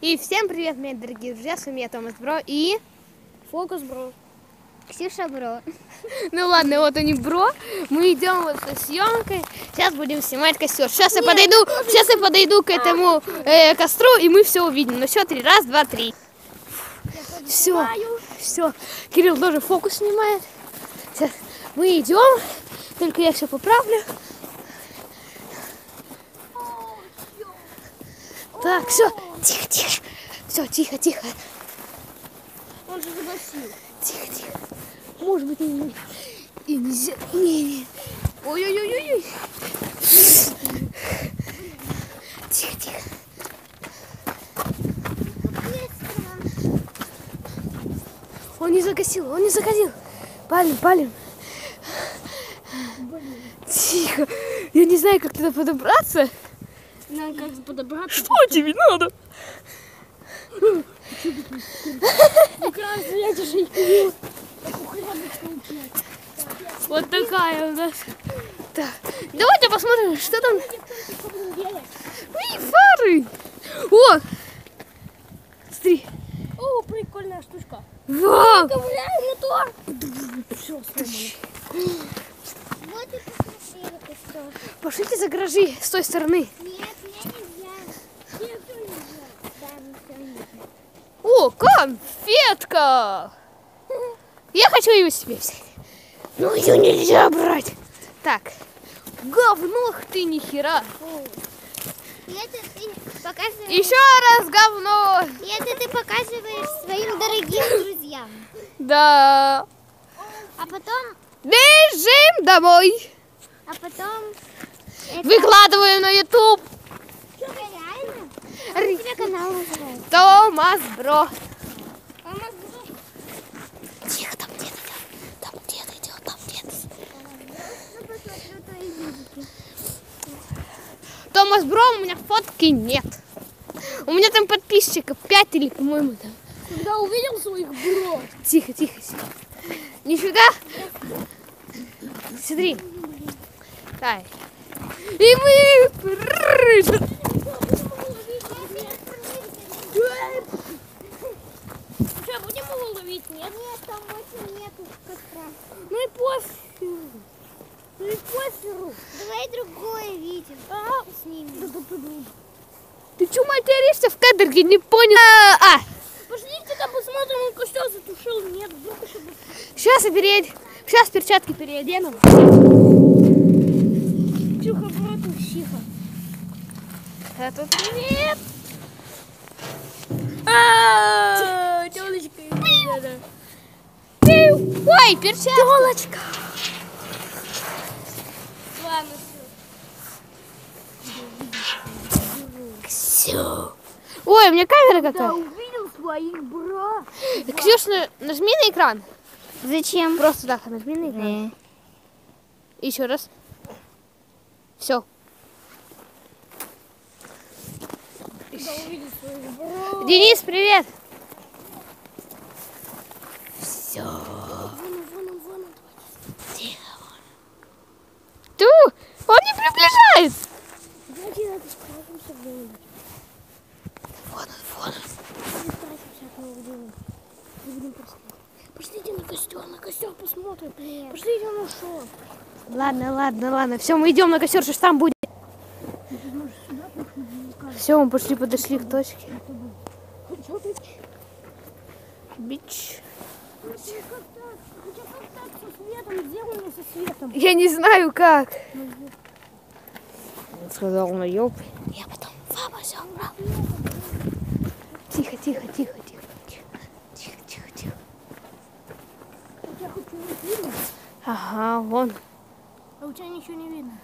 И всем привет, мои дорогие друзья, с вами я, Томас Бро и... Фокус Бро. Ксюша Бро. Ну ладно, вот они Бро. Мы идем вот со съемкой. Сейчас будем снимать костер. Сейчас я подойду к этому костру, и мы все увидим. На счет 3. Раз, два, три. Все. Кирилл тоже фокус снимает. Сейчас мы идем. Только я все поправлю. Так, все. Тихо. Все, тихо. Он же загасил. Тихо. Может быть, и нельзя. Не. Ой. Тихо. Он не загасил. Палим. Тихо. Я не знаю, как туда подобраться. Нам как подобраться? Что тебе надо? Вот такая у нас. Так. Давайте посмотрим, что там. Ой, фары. О! Смотри. О, прикольная штучка. Вау! Ковыряем мотор. Все, сломано. Вот и посмотрели костер. Пошлите за гаражи с той стороны. Нет, нельзя. Нет, нельзя. Да, все нельзя. О, конфетка! Я хочу ее себе взять. Но ее нельзя брать. Так. Говно ты нихера. И это ты показываешь. Еще раз говно. И это ты показываешь своим дорогим друзьям. Да. А потом. Бежим домой. А потом. Это... Выкладываем на YouTube. Что, реально? Как у тебя канал называется? Томас Бро. Томас Бро. Тихо, там дед идет. Ну, посмотрю твои видики. Томас Бро, у меня фотки нет. У меня там подписчиков 5 или, по-моему, там. Когда увидел своих бро. Тихо. Нифига. Смотри. Так. И мы... Что, будем его ловить? Нет? Нет, там больше нету костра. Ну и пофигу. Давай другое видео. Снимем. Ты чё материшься в кадрге? Не понял. Пошлите там посмотрим, он костер затушил. Нет, вдруг еще будет. Сейчас перчатки переодену. Тихо, брату, тихо. А тут нет. Тёлочка. Ой, перчатка. Тёлочка. Ладно, Все. Ой, у меня камера да, какая. увидел своих бро. Ксюш, нажми на экран. Зачем? Просто так, нажми на экран. Еще раз. Все. Когда увидел своих бро. Денис, привет. Все. Вон. Тихо. Он не приближается. Давайте надо спрятаться где-нибудь. Вон он. Спрятаться от него где-нибудь. Мы будем просто... Пошлите на костер посмотрим. Нет. Пошлите на шоу. Ладно. Все, мы идем на костер, что ж там будет. Все, мы подошли к точке. Бич. Хотя как так со светом? Сделай мне со светом. Я не знаю как. Сказал на ёб. Я потом вам все убрал. Тихо. У тебя хоть что-нибудь видно? Ага, вон. А у тебя ничего не видно.